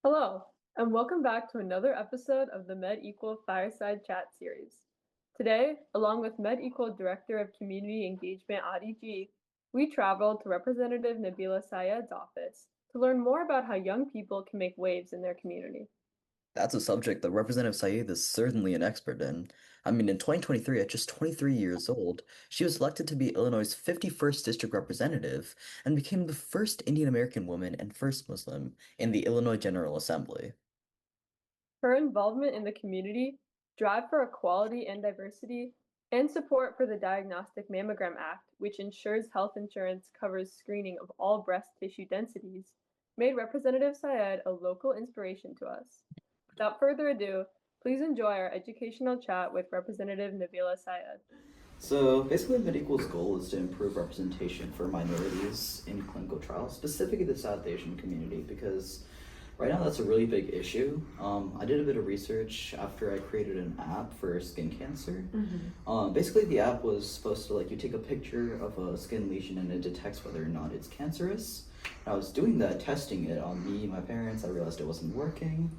Hello, and welcome back to another episode of the MedEqual Fireside Chat series. Today, along with MedEqual Director of Community Engagement Adi G, we traveled to Representative Nabeela Syed's office to learn more about how young people can make waves in their community. That's a subject that Representative Syed is certainly an expert in. I mean, in 2023, at just 23 years old, she was elected to be Illinois' 51st district representative and became the first Indian American woman and first Muslim in the Illinois General Assembly. Her involvement in the community, drive for equality and diversity, and support for the Diagnostic Mammogram Act, which ensures health insurance covers screening of all breast tissue densities, made Representative Syed a local inspiration to us. Without further ado, please enjoy our educational chat with Representative Nabeela Syed. So basically, MedEqual's goal is to improve representation for minorities in clinical trials, specifically the South Asian community, because right now that's a really big issue. I did a bit of research after I created an app for skin cancer. Basically, the app was supposed to you take a picture of a skin lesion and it detects whether or not it's cancerous. I was doing that, testing it on me, my parents. I realized it wasn't working.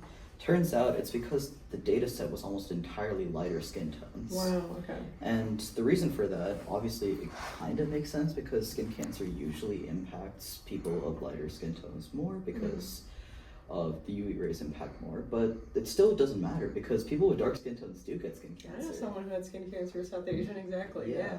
Turns out it's because the data set was almost entirely lighter skin tones. Wow, okay. And the reason for that, obviously, it kind of makes sense because skin cancer usually impacts people of lighter skin tones more because of the UV rays impact more. But it still doesn't matter because people with dark skin tones do get skin I know cancer. someone who had skin cancer, South Asian, exactly. Yeah.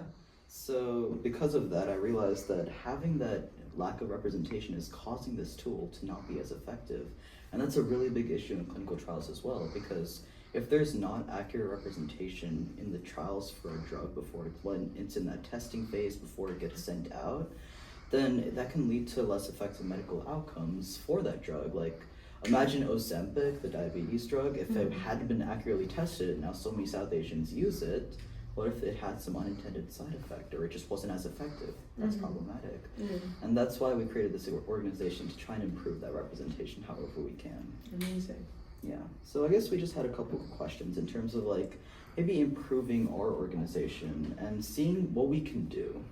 So because of that, I realized that having that lack of representation is causing this tool to not be as effective. And that's a really big issue in clinical trials as well, because if there's not accurate representation in the trials for a drug when it's in that testing phase before it gets sent out, then that can lead to less effective medical outcomes for that drug. Like, imagine Ozempic, the diabetes drug, if it hadn't been accurately tested and now so many South Asians use it, what if it had some unintended side effect or it just wasn't as effective? That's problematic. And that's why we created this organization, to try and improve that representation however we can. Amazing. Yeah. So I guess we just had a couple of questions in terms of maybe improving our organization and seeing what we can do.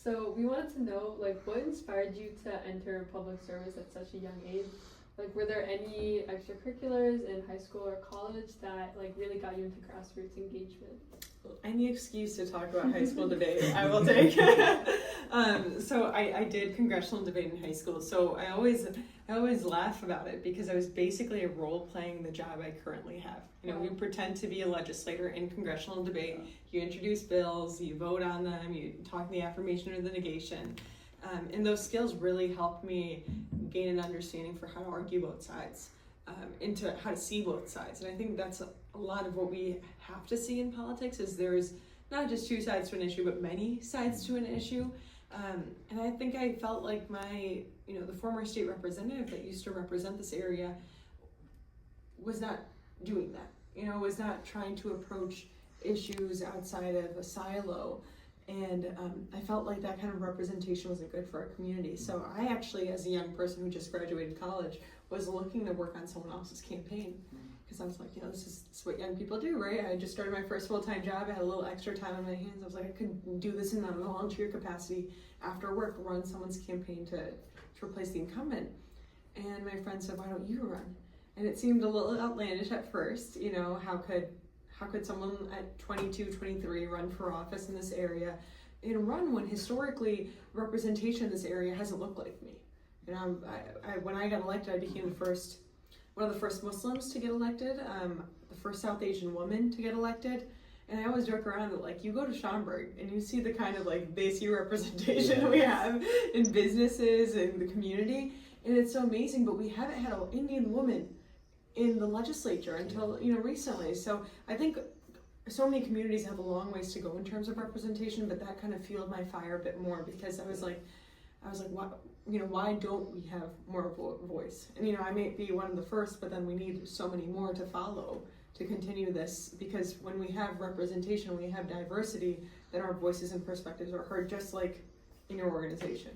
So we wanted to know, what inspired you to enter public service at such a young age? Were there any extracurriculars in high school or college that, really got you into grassroots engagement? Any excuse to talk about high school debate, I will take. So I did congressional debate in high school. So I always laugh about it because I was basically a role playing the job I currently have. We pretend to be a legislator in congressional debate. You introduce bills, you vote on them, you talk the affirmation or the negation. And those skills really helped me gain an understanding for how to argue both sides, into how to see both sides. And I think that's a lot of what we have to see in politics is there's not just two sides to an issue, but many sides to an issue. And I think I felt like the former state representative that used to represent this area was not doing that, was not trying to approach issues outside of a silo. And I felt like that kind of representation wasn't good for our community. So I actually, as a young person who just graduated college, was looking to work on someone else's campaign. Because I was like, this is what young people do, right? I just started my first full-time job. I had a little extra time on my hands. I was like, I could do this in a volunteer capacity after work, run someone's campaign to replace the incumbent. And my friend said, why don't you run? And it seemed a little outlandish at first. How could someone at 22, 23 run for office in this area and run when historically representation in this area hasn't looked like me? When I got elected, I became one of the first Muslims to get elected, the first South Asian woman to get elected. And I always joke around that you go to Schaumburg and you see the kind of basic representation we have in businesses and the community. And it's so amazing, but we haven't had an Indian woman in the legislature until recently. So I think so many communities have a long ways to go in terms of representation, but that kind of fueled my fire a bit more because I was like, why don't we have more voice? And I may be one of the first, but then we need so many more to follow to continue this, because when we have representation, we have diversity, then our voices and perspectives are heard, just like in your organization.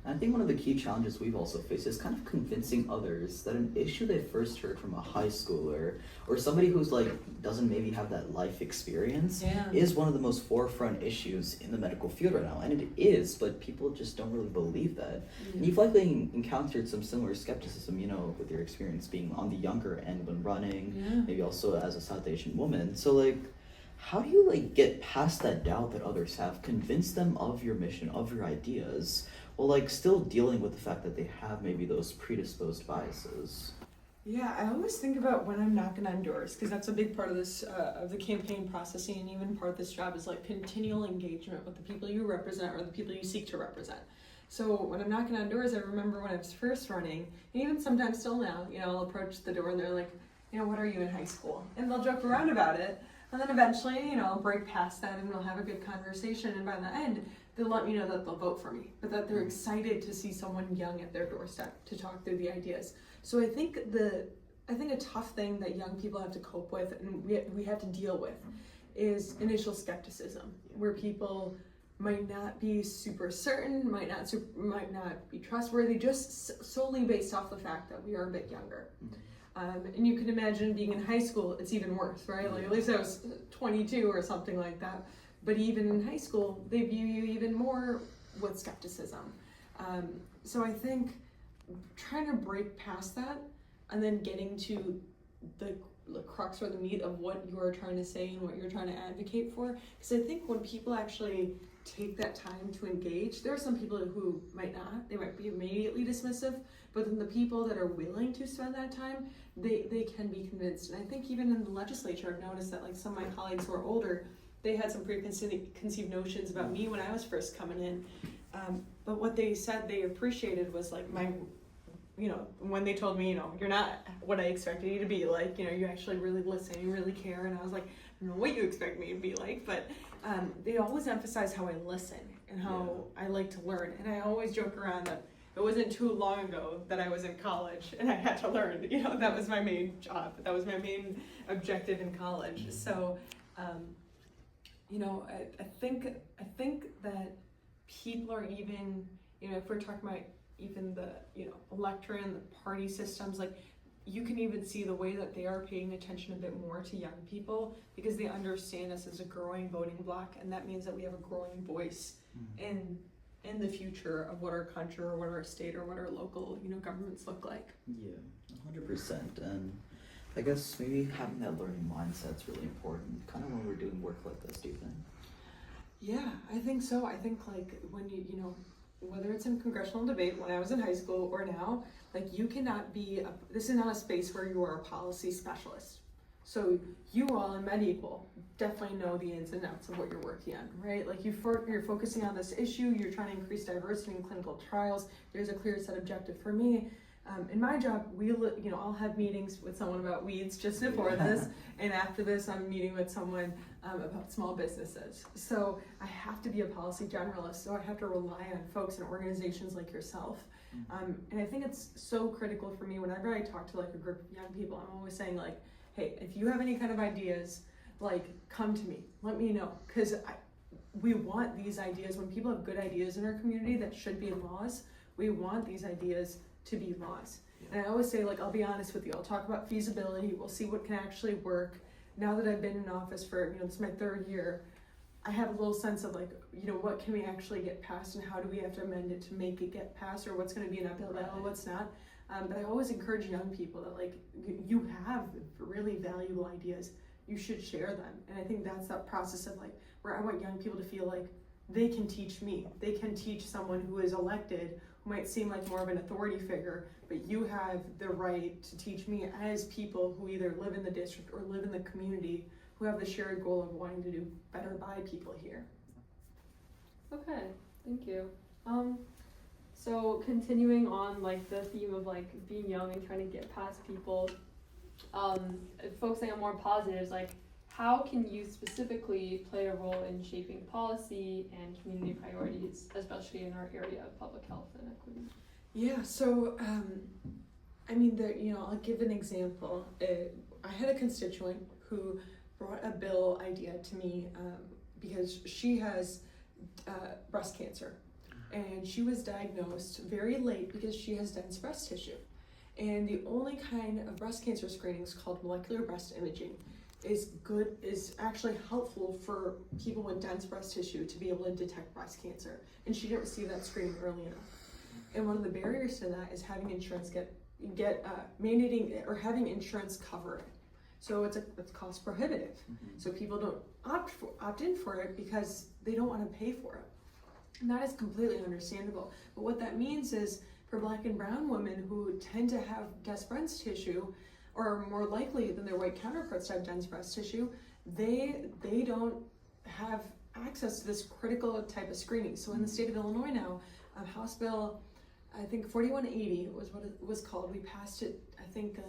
And I think one of the key challenges we've also faced is kind of convincing others that an issue they first heard from a high schooler or somebody who's like doesn't maybe have that life experience is one of the most forefront issues in the medical field right now. And it is, but people just don't really believe that. And you've likely encountered some similar skepticism, you know, with your experience being on the younger end when running, maybe also as a South Asian woman. So like, how do you like get past that doubt that others have, convince them of your mission, of your ideas, while like still dealing with the fact that they have maybe those predisposed biases? Yeah, I always think about when I'm knocking on doors, because that's a big part of this, of the campaign processing, and even part of this job is like continual engagement with the people you represent or the people you seek to represent. So when I'm knocking on doors, I remember when I was first running, and even sometimes still now, you know, I'll approach the door and they're like, you know, what are you in high school? And they'll joke around about it. And then eventually, you know, I'll break past that and we'll have a good conversation. And by the end, they'll let me know that they'll vote for me, but that they're excited to see someone young at their doorstep to talk through the ideas. So I think a tough thing that young people have to cope with and we have to deal with is initial skepticism, where people might not be super certain, might not be trustworthy, just solely based off the fact that we are a bit younger. And you can imagine being in high school, it's even worse, right? Like at least I was 22 or something like that. But even in high school, they view you even more with skepticism. So I think trying to break past that and then getting to the crux or the meat of what you're trying to say and what you're trying to advocate for. Because I think when people actually take that time to engage, there are some people who might not, they might be immediately dismissive, but then the people that are willing to spend that time, they can be convinced. And I think even in the legislature, I've noticed that like some of my colleagues who are older, they had some preconceived notions about me when I was first coming in. But what they said they appreciated was like my, you know, when they told me, you know, you're not what I expected you to be like, you know, you actually really listen, you really care. And I was like, I don't know what you expect me to be like, but they always emphasize how I listen and how I like to learn. And I always joke around that it wasn't too long ago that I was in college and I had to learn, you know, that was my main job. That was my main objective in college. So, you know, I think that people are even, you know, if we're talking about even the, you know, electorate and the party systems, like you can even see the way that they are paying attention a bit more to young people because they understand us as a growing voting bloc, and that means that we have a growing voice in the future of what our country or what our state or what our local, you know, governments look like. Yeah, 100%. And I guess maybe having that learning mindset's really important, kind of when we're doing work like this, do you think? Yeah, I think so. I think like when you know, whether it's in congressional debate when I was in high school or now, like you cannot be, this is not a space where you are a policy specialist. So you all in MedEqual definitely know the ins and outs of what you're working on, right? Like you're focusing on this issue, you're trying to increase diversity in clinical trials. There's a clear set objective for me. In my job, I'll have meetings with someone about weeds just before this, and after this, I'm meeting with someone about small businesses. So I have to be a policy generalist, so I have to rely on folks and organizations like yourself. And I think it's so critical for me whenever I talk to like a group of young people, I'm always saying like, hey, if you have any kind of ideas, like come to me, let me know, because we want these ideas. When people have good ideas in our community that should be laws, we want these ideas to be laws. And I always say, like, I'll be honest with you, I'll talk about feasibility, we'll see what can actually work. Now that I've been in office for, this is my 3rd year, I have a little sense of like, what can we actually get passed and how do we have to amend it to make it get passed, or what's going to be an uphill battle, what's not. But I always encourage young people that like, you have really valuable ideas, you should share them. And I think that's that process of like, where I want young people to feel like they can teach me, they can teach someone who is elected, who might seem like more of an authority figure, but you have the right to teach me as people who either live in the district or live in the community, who have the shared goal of wanting to do better by people here. Okay, thank you. So continuing on like the theme of like being young and trying to get past people, focusing on more positives, like how can youth specifically play a role in shaping policy and community priorities, especially in our area of public health and equity? Yeah, so I'll give an example. I had a constituent who brought a bill idea to me because she has breast cancer. and she was diagnosed very late because she has dense breast tissue. And the only kind of breast cancer screenings called molecular breast imaging is actually helpful for people with dense breast tissue to be able to detect breast cancer. And she didn't receive that screening early enough. And one of the barriers to that is having insurance mandating or having insurance cover it. So it's cost prohibitive. So people don't opt in for it because they don't want to pay for it. And that is completely understandable. But what that means is for Black and brown women who tend to have dense breast tissue, or are more likely than their white counterparts to have dense breast tissue, they don't have access to this critical type of screening. So in the state of Illinois now, House Bill, I think 4180 was what it was called. We passed it, I think,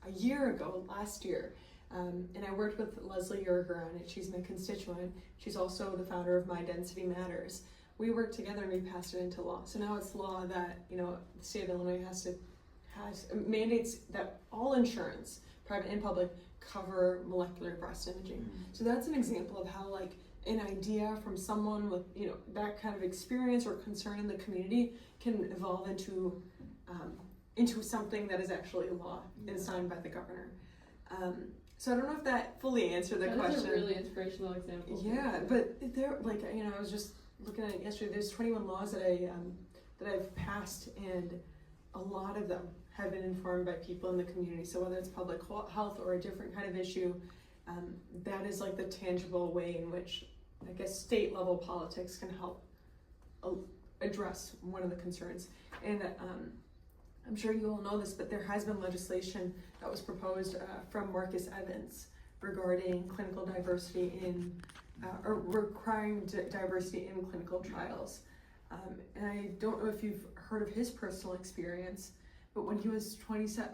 a year ago, last year. And I worked with Leslie Yerger on it. She's my constituent. She's also the founder of My Density Matters. We worked together and we passed it into law. So now it's law that, the state of Illinois mandates that all insurance, private and public, cover molecular breast imaging. So that's an example of how like an idea from someone with that kind of experience or concern in the community can evolve into something that is actually a law and signed by the governor. So I don't know if that fully answered the question. That's a really inspirational example. Yeah, but there, I was just looking at it yesterday. There's 21 laws that I've passed, and a lot of them have been informed by people in the community. So whether it's public health or a different kind of issue, that is like the tangible way in which, I guess, state level politics can help address one of the concerns. And I'm sure you all know this, but there has been legislation that was proposed from Marcus Evans regarding clinical diversity or requiring diversity in clinical trials. And I don't know if you've heard of his personal experience, but when he was 27,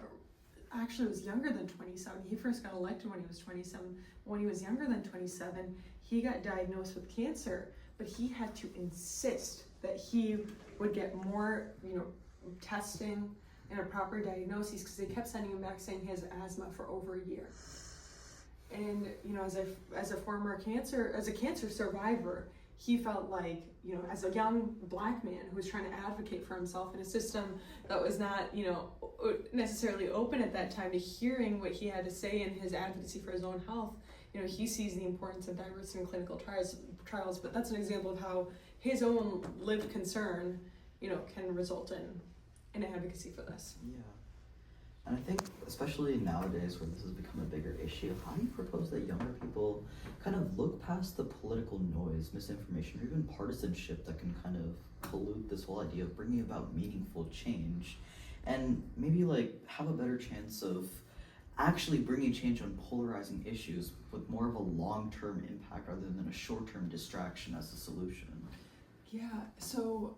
actually it was younger than 27, he first got elected when he was 27. When he was younger than 27, he got diagnosed with cancer, but he had to insist that he would get more, testing and a proper diagnosis, because they kept sending him back saying he has asthma for over a year. And as a former cancer survivor, he felt like, as a young Black man who was trying to advocate for himself in a system that was not, necessarily open at that time to hearing what he had to say in his advocacy for his own health, he sees the importance of diversity in clinical trials. But that's an example of how his own lived concern, can result in advocacy for this. Yeah. And I think, especially nowadays where this has become a bigger issue, how do you propose that younger people kind of look past the political noise, misinformation, or even partisanship that can kind of pollute this whole idea of bringing about meaningful change, and maybe have a better chance of actually bringing change on polarizing issues with more of a long-term impact rather than a short-term distraction as a solution? Yeah, so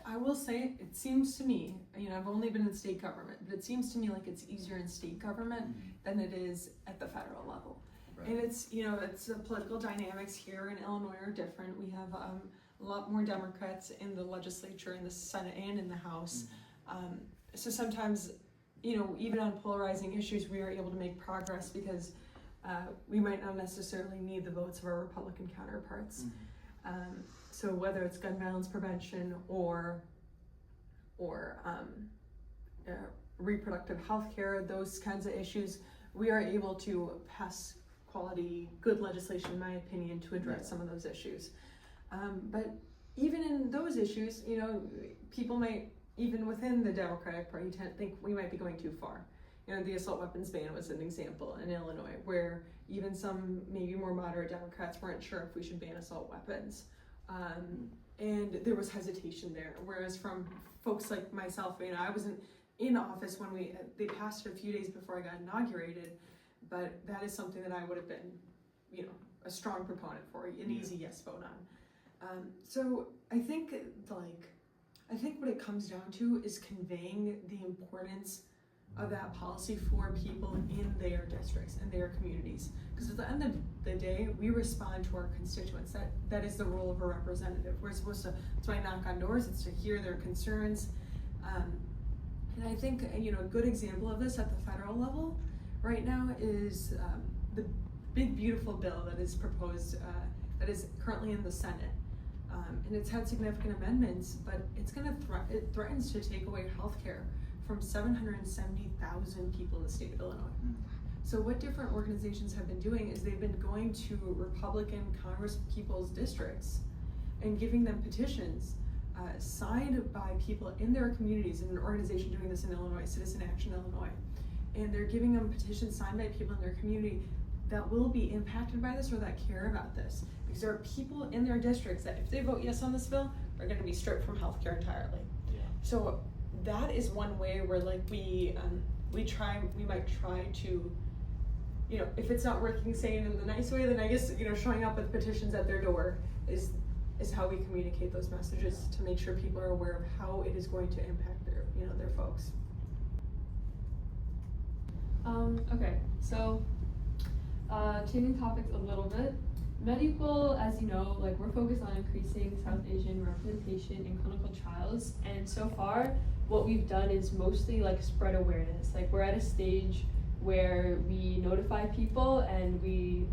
I will say, it seems to me, I've only been in state government, but it seems to me like it's easier in state government than it is at the federal level. Right. And it's, it's the political dynamics here in Illinois are different. We have a lot more Democrats in the legislature, in the Senate, and in the House. So sometimes, even on polarizing issues, we are able to make progress because we might not necessarily need the votes of our Republican counterparts. So whether it's gun violence prevention or reproductive health care, those kinds of issues, we are able to pass quality, good legislation, in my opinion, to address some of those issues. But even in those issues, people might, even within the Democratic Party, think we might be going too far. The assault weapons ban was an example in Illinois, where even some maybe more moderate Democrats weren't sure if we should ban assault weapons. And there was hesitation there, whereas from folks like myself, I wasn't in office when they passed it a few days before I got inaugurated, but that is something that I would have been, a strong proponent for, an easy yes vote on. So I think what it comes down to is conveying the importance of that policy for people in their districts and their communities. Because at the end of the day, we respond to our constituents. That is the role of a representative. We're supposed to, that's why I knock on doors, it's to hear their concerns. And I think, a good example of this at the federal level right now is the big, beautiful bill that is proposed, that is currently in the Senate. and it's had significant amendments, but it threatens to take away healthcare from 770,000 people in the state of Illinois. So what different organizations have been doing is they've been going to Republican Congress people's districts and giving them petitions signed by people in their communities, in an organization doing this in Illinois, Citizen Action Illinois. And they're giving them petitions signed by people in their community that will be impacted by this or that care about this. Because there are people in their districts that if they vote yes on this bill, are gonna be stripped from healthcare entirely. Yeah. So that is one way where like we might try to, you know, if it's not working saying in the nice way, then I guess, you know, showing up with petitions at their door is how we communicate those messages to make sure people are aware of how it is going to impact their, you know, their folks. Okay, so changing topics a little bit. MedEqual, as you know, like we're focused on increasing South Asian representation in clinical trials, and so far what we've done is mostly like spread awareness. Like we're at a stage where we notify people and we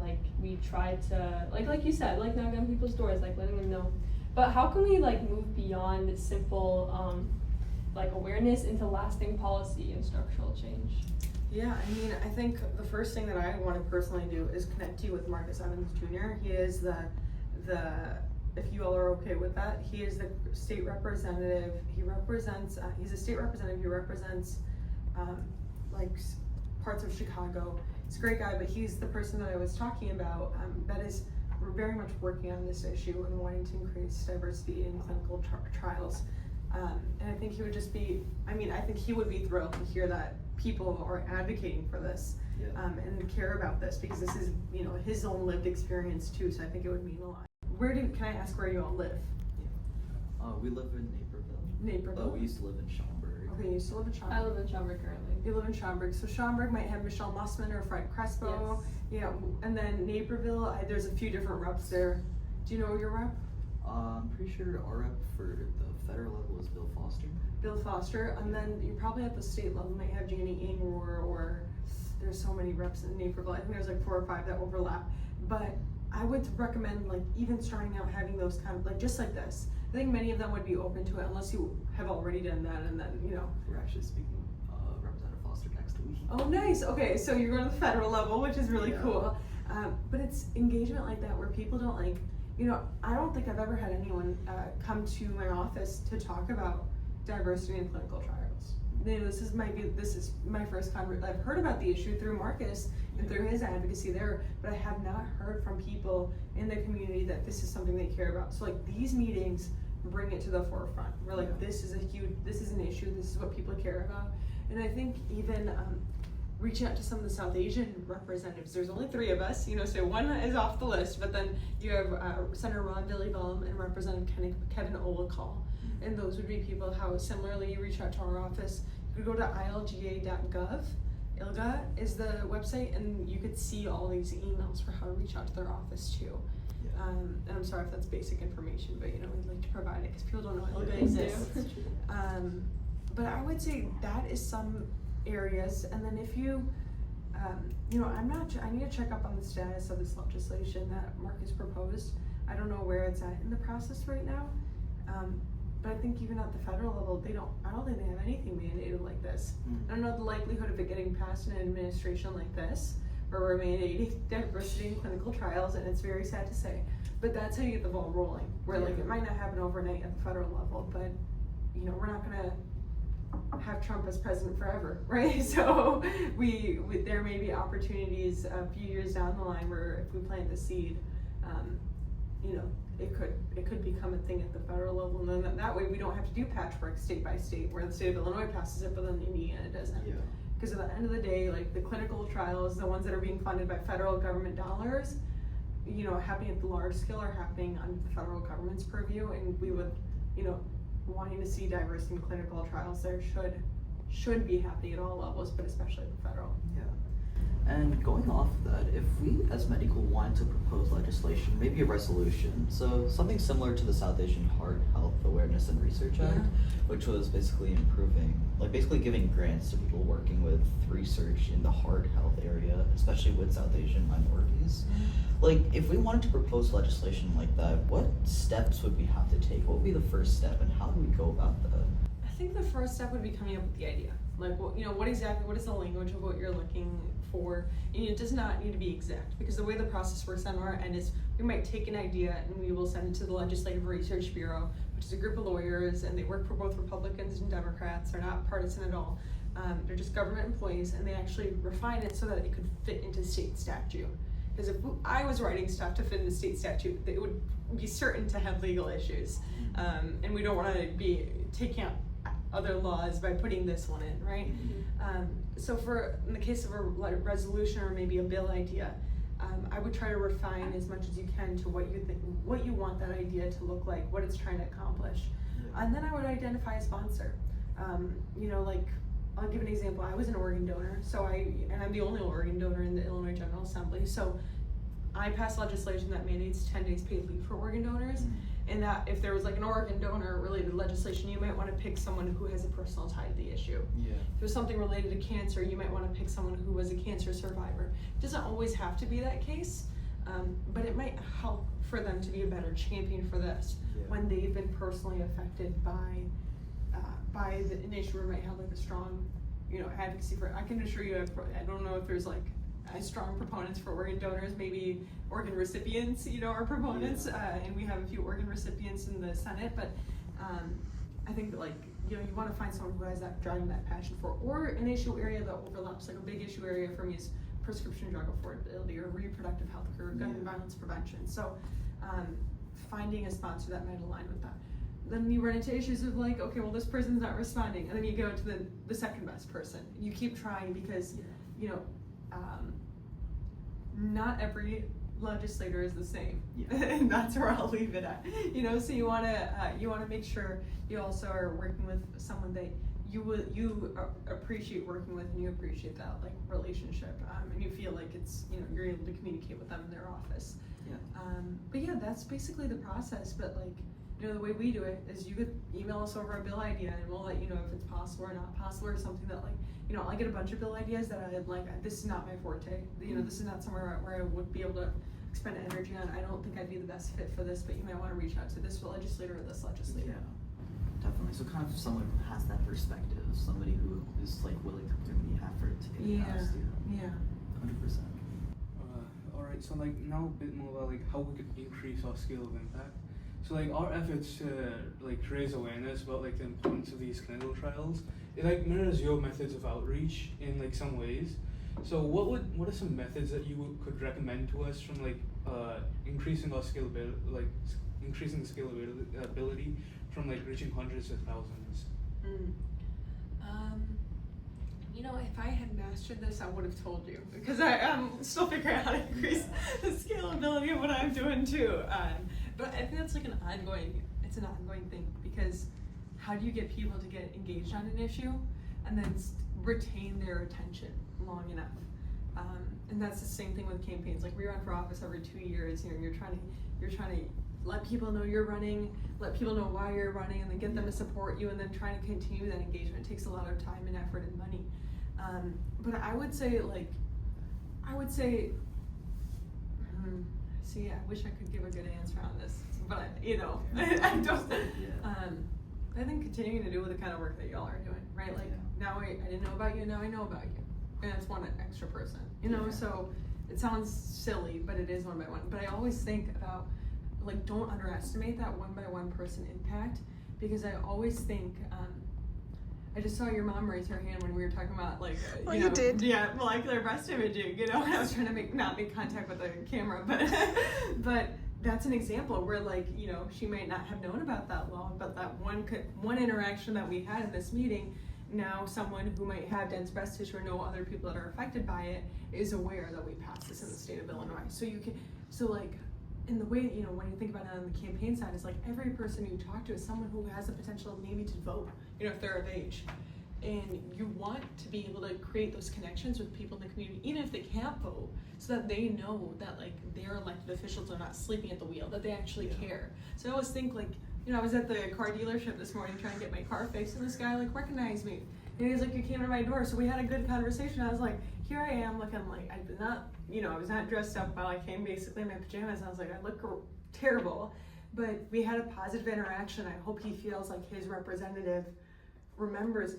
try to like you said, like knock on people's doors, like letting them know. But how can we like move beyond simple like awareness into lasting policy and structural change? Yeah, I mean, I think the first thing that I want to personally do is connect you with Marcus Evans Jr. He is the if you all are okay with that, he is the state representative. He represents, he's a state representative. He represents like parts of Chicago. He's a great guy, but he's the person that I was talking about that is very much working on this issue and wanting to increase diversity in clinical trials. And I think he would just be, I mean, I think he would be thrilled to hear that people are advocating for this. Yeah. And care about this, because this is, you know, his own lived experience too, so I think it would mean a lot. Can I ask where you all live? Yeah. We live in Naperville. Naperville? We used to live in Schaumburg. Okay, you used to live in Schaumburg. I live in Schaumburg currently. You live in Schaumburg, so Schaumburg might have Michelle Mussman or Fred Crespo. Yes. Yeah, and then Naperville, there's a few different reps there. Do you know your rep? I'm pretty sure our rep for the federal level is Bill Foster. Bill Foster, and then you probably at the state level might have Janie Ingor, or there's so many reps in Naperville. I think there's like 4 or 5 that overlap. But I would recommend like even starting out having those kind of like just like this. I think many of them would be open to it unless you have already done that, and then, you know. We're actually speaking Representative Foster next week. Oh, nice. Okay, so you're going to the federal level, which is really cool. But it's engagement like that where people don't like, you know, I don't think I've ever had anyone come to my office to talk about diversity in clinical trials. You know, this is my first conversation. I've heard about the issue through Marcus and through his advocacy there, but I have not heard from people in the community that this is something they care about. So like these meetings bring it to the forefront. We're like, this is an issue, this is what people care about. And I think even reaching out to some of the South Asian representatives. There's only 3 of us, you know, so one is off the list, but then you have Senator Ron Billybaum and Representative Kevin Olakal. And those would be people how similarly you reach out to our office. You could go to ilga.gov. ILGA is the website, and you could see all these emails for how to reach out to their office too. Yeah. And I'm sorry if that's basic information, but you know, we'd like to provide it because people don't know ILGA exists. But I would say that is some areas, and then if you, you know, I need to check up on the status of this legislation that Marcus proposed. I don't know where it's at in the process right now. But I think even at the federal level, I don't think they have anything mandated like this. I don't know the likelihood of it getting passed in an administration like this, where we're mandating diversity in clinical trials, and it's very sad to say. But that's how you get the ball rolling, where like it might not happen overnight at the federal level, but you know, we're not gonna have Trump as president forever, right? So we there may be opportunities a few years down the line where if we plant the seed, you know, it could become a thing at the federal level, and then that way we don't have to do patchwork state by state, where the state of Illinois passes it, but then Indiana doesn't. Yeah. Because at the end of the day, like the clinical trials, the ones that are being funded by federal government dollars, you know, happening at the large scale are happening on the federal government's purview, and we would, you know, wanting to see diversity in clinical trials there should be happening at all levels, but especially at the federal. Yeah. And going off of that, if we as MedEqual wanted to propose legislation, maybe a resolution, so something similar to the South Asian Heart Health Awareness and Research Act, which was basically improving, like basically giving grants to people working with research in the heart health area, especially with South Asian minorities. Like, if we wanted to propose legislation like that, what steps would we have to take? What would be the first step, and how do we go about that? I think the first step would be coming up with the idea. Like, what is the language of what you're looking for? And it does not need to be exact, because the way the process works on our end is we might take an idea and we will send it to the Legislative Research Bureau, which is a group of lawyers, and they work for both Republicans and Democrats. They're not partisan at all. They're just government employees, and they actually refine it so that it could fit into state statute. Because if I was writing stuff to fit into state statute, it would be certain to have legal issues. And we don't want to be taking out other laws by putting this one in, right? So in the case of a resolution or maybe a bill idea, I would try to refine as much as you can to what you think, what you want that idea to look like, what it's trying to accomplish. And then I would identify a sponsor. Like, I'll give an example. I was an organ donor, and I'm the only organ donor in the Illinois General Assembly. So I passed legislation that mandates 10 days paid leave for organ donors. And that if there was like an organ donor related legislation, you might want to pick someone who has a personal tie to the issue. If there's something related to cancer, you might want to pick someone who was a cancer survivor. It doesn't always have to be that case, but it might help for them to be a better champion for this when they've been personally affected by an issue or might have like a strong, advocacy for it. I can assure you, I don't know if there's like strong proponents for organ donors, maybe organ recipients, are proponents, and we have a few organ recipients in the Senate, but I think that you want to find someone who has that driving that passion for, or an issue area that overlaps. Like a big issue area for me is prescription drug affordability or reproductive health care, gun and violence prevention. So finding a sponsor that might align with that. Then you run into issues of like, okay, well, this person's not responding, and then you go to the second best person. You keep trying because not every legislator is the same, and that's where I'll leave it at. So you want to make sure you also are working with someone that you appreciate working with, and you appreciate that like relationship, and you feel like it's you're able to communicate with them in their office. But yeah, that's basically the process. But the way we do it is you could email us over a bill idea, and we'll let you know if it's possible or not possible, or something that I get a bunch of bill ideas that I'd like. This is not my forte. This is not somewhere where I would be able to expend energy on. I don't think I'd be the best fit for this, but you might want to reach out to this legislator or this legislator. Definitely. So kind of someone who has that perspective, somebody who is willing to put in the effort to get it passed. 100%. All right. So now a bit more about how we could increase our scale of impact. So our efforts to raise awareness about the importance of these clinical trials, it mirrors your methods of outreach in some ways. So what are some methods that you could recommend to us from increasing our scalability, increasing the scalability from reaching hundreds of thousands? If I had mastered this, I would have told you, because I'm still figuring out how to increase the scalability of what I'm doing too. But I think that's an ongoing thing, because how do you get people to get engaged on an issue and then retain their attention long enough? And that's the same thing with campaigns. We run for office every 2 years. You're trying to let people know you're running, let people know why you're running, and then get them to support you, and then trying to continue that engagement. It takes a lot of time and effort and money. But I would say see, I wish I could give a good answer on this, but I don't. I think continuing to do the kind of work that y'all are doing, right? Now I didn't know about you, now I know about you, and it's one extra person, So it sounds silly, but it is one by one. But I always think about don't underestimate that one by one person impact, because I always think. I just saw your mom raise her hand when we were talking about you did. Yeah, molecular breast imaging. I was trying to not make contact with the camera, but that's an example where she might not have known about that law, but that one interaction that we had in this meeting, now someone who might have dense breast tissue or know other people that are affected by it is aware that we passed this in the state of Illinois. In the way, when you think about it on the campaign side, it's every person you talk to is someone who has the potential maybe to vote, if they're of age. And you want to be able to create those connections with people in the community, even if they can't vote, so that they know that their elected officials are not sleeping at the wheel, that they actually care. So I always think I was at the car dealership this morning trying to get my car fixed, and this guy recognized me. And he's you came to my door, so we had a good conversation. I was here I am looking I did not I was not dressed up well. I came basically in my pajamas. I was like, I look terrible. But we had a positive interaction. I hope he feels like his representative remembers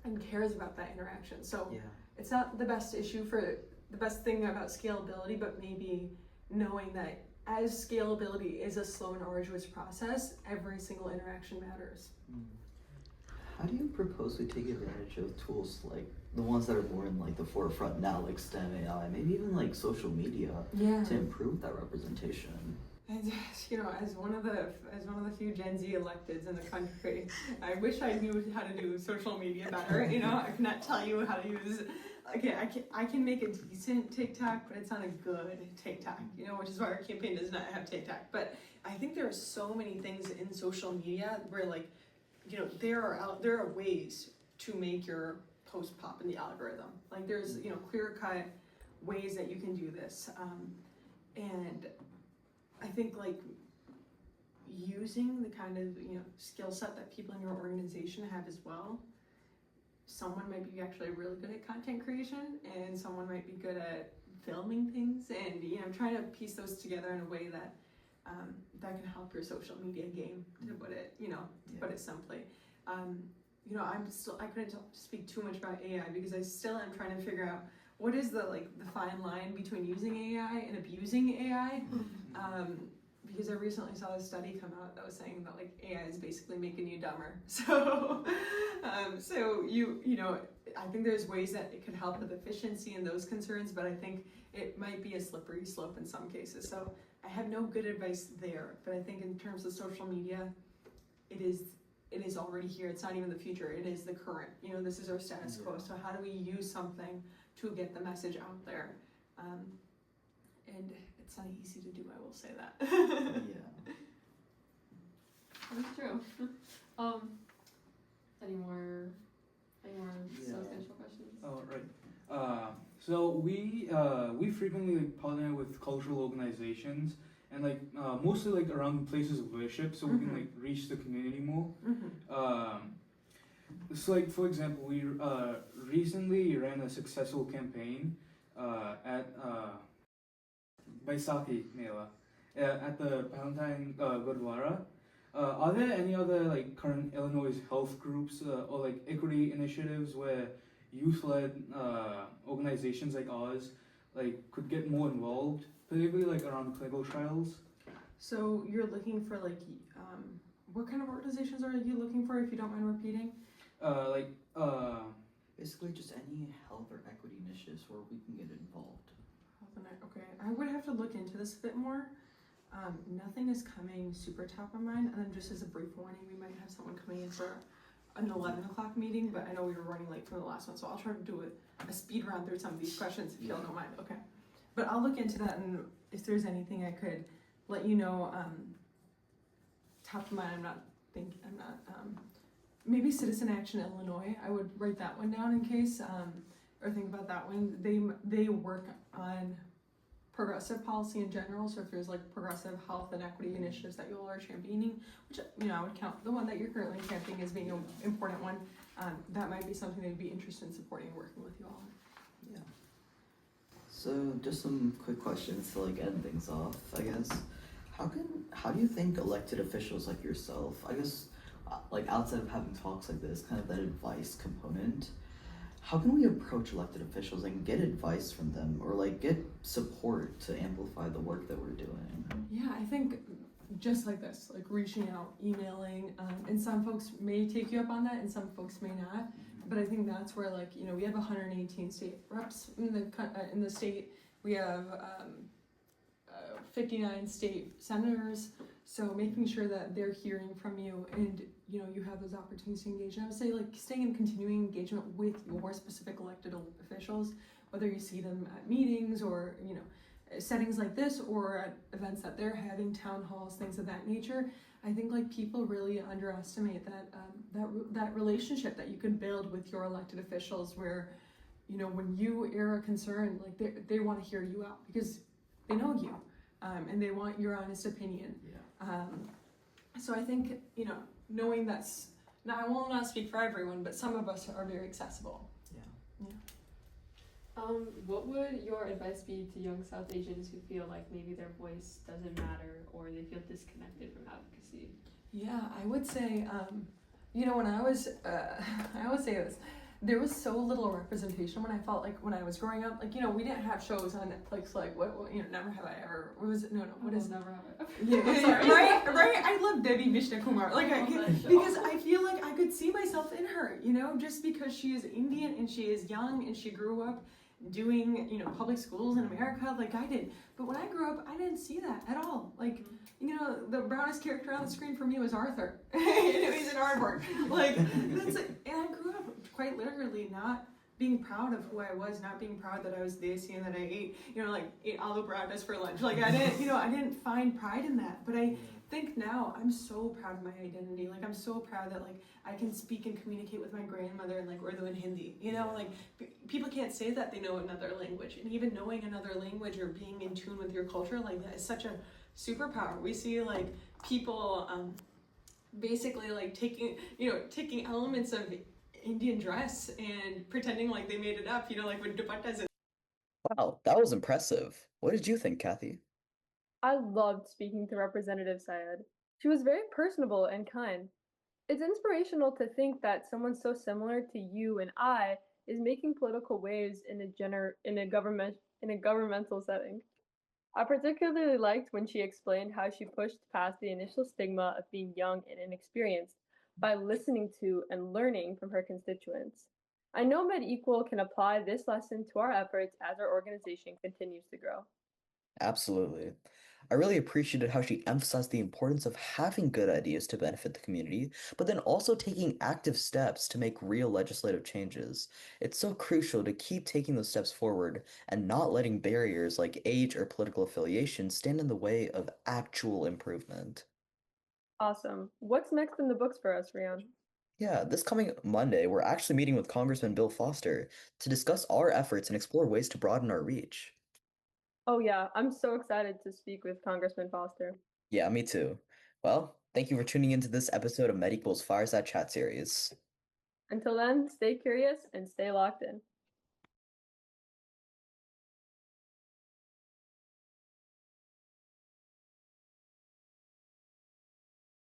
and cares about that interaction. So it's not the best the best thing about scalability, but maybe knowing that as scalability is a slow and arduous process, every single interaction matters. How do you propose we take advantage of tools like the ones that are more in like the forefront now, like STEM, AI, maybe even like social media, to improve that representation? And as one of the few Gen Z electeds in the country, I wish I knew how to do social media better. I cannot tell you how to use. Okay, I can make a decent TikTok, but it's not a good TikTok. Which is why our campaign does not have TikTok. But I think there are so many things in social media where there are ways to make your post pop in the algorithm. Like there's clear cut ways that you can do this, and I think using the kind of skill set that people in your organization have as well. Someone might be actually really good at content creation, and someone might be good at filming things, and trying to piece those together in a way that that can help your social media game, to put it put it simply. I couldn't speak too much about AI because I still am trying to figure out what is the fine line between using AI and abusing AI. Because I recently saw a study come out that was saying that AI is basically making you dumber. So, I think there's ways that it could help with efficiency and those concerns, but I think it might be a slippery slope in some cases. So I have no good advice there, but I think in terms of social media, it is already here. It's not even the future. It is the current. This is our status quo. So how do we use something to get the message out there? And it's not easy to do, I will say that. That's true. Any more substantial questions? Oh, right. So we frequently partner with cultural organizations and mostly around places of worship, so we can reach the community more. So for example, we recently ran a successful campaign at Baisakhi Mela at the Palantine Gurdwara. Are there any other current Illinois health groups or equity initiatives where youth-led organizations like ours could get more involved, particularly around clinical trials? So you're looking for what kind of organizations are you looking for, if you don't mind repeating? Basically just any health or equity initiatives where we can get involved. Okay, I would have to look into this a bit more. Nothing is coming super top of mind, and then just as a brief warning, we might have someone coming in for an 11 o'clock meeting, but I know we were running late from the last one, so I'll try to do a speed round through some of these questions if y'all don't mind. Okay, but I'll look into that, and if there's anything I could let you know top of mind. Maybe Citizen Action Illinois, I would write that one down in case, or think about that one. They work on progressive policy in general, so if there's progressive health and equity initiatives that you all are championing, which I would count the one that you're currently championing as being an important one, that might be something they'd be interested in supporting and working with you all on. Yeah. So just some quick questions to end things off, I guess. How do you think elected officials like yourself, I guess, outside of having talks like this, kind of that advice component, how can we approach elected officials and get advice from them or get support to amplify the work that we're doing? Yeah, I think just like this, reaching out, emailing, and some folks may take you up on that and some folks may not. But I think that's where we have 118 state reps in the state. We have 59 state senators. So making sure that they're hearing from you and you have those opportunities to engage. And I would say staying in continuing engagement with your specific elected officials, whether you see them at meetings or settings like this or at events that they're having, town halls, things of that nature. I think people really underestimate that relationship that you can build with your elected officials, where when you air a concern, they want to hear you out because they know you and they want your honest opinion. So I think, knowing that's, now I will not speak for everyone, but some of us are very accessible. Yeah. What would your advice be to young South Asians who feel like maybe their voice doesn't matter or they feel disconnected from advocacy? Yeah, I would say, when I was, I always say this, there was so little representation when I felt like when I was growing up, like, we didn't have shows on Netflix, like, Never Have I Ever, what was it, what is Never Have I Ever? Yeah, Sorry. right. I love Debbie Vishnu Kumar. Like, because I feel like I could see myself in her. Just because she is Indian and she is young and she grew up doing public schools in America like I did. But when I grew up, I didn't see that at all. Like, the brownest character on the screen for me was Arthur. He's an aardvark. Like, that's it. And I grew up quite literally not being proud of who I was, not being proud that I was desi and that I ate, ate aloo parathas for lunch. Like, I didn't find pride in that. But I think now I'm so proud of my identity. Like, I'm so proud that, like, I can speak and communicate with my grandmother in, like, Urdu and Hindi. Like, people can't say that they know another language. And even knowing another language or being in tune with your culture, like, that is such a superpower. We see, like, people basically, like, taking elements of Indian dress and pretending like they made it up, like with dupattas. Wow, that was impressive. What did you think, Kathy? I loved speaking to Representative Syed. She was very personable and kind. It's inspirational to think that someone so similar to you and I is making political waves in a governmental setting. I particularly liked when she explained how she pushed past the initial stigma of being young and inexperienced by listening to and learning from her constituents. I know MedEqual can apply this lesson to our efforts as our organization continues to grow. Absolutely. I really appreciated how she emphasized the importance of having good ideas to benefit the community, but then also taking active steps to make real legislative changes. It's so crucial to keep taking those steps forward and not letting barriers like age or political affiliation stand in the way of actual improvement. Awesome. What's next in the books for us, Rian? Yeah, this coming Monday, we're actually meeting with Congressman Bill Foster to discuss our efforts and explore ways to broaden our reach. Oh, yeah, I'm so excited to speak with Congressman Foster. Yeah, me too. Well, thank you for tuning into this episode of MedEqual's Fireside Chat series. Until then, stay curious and stay locked in.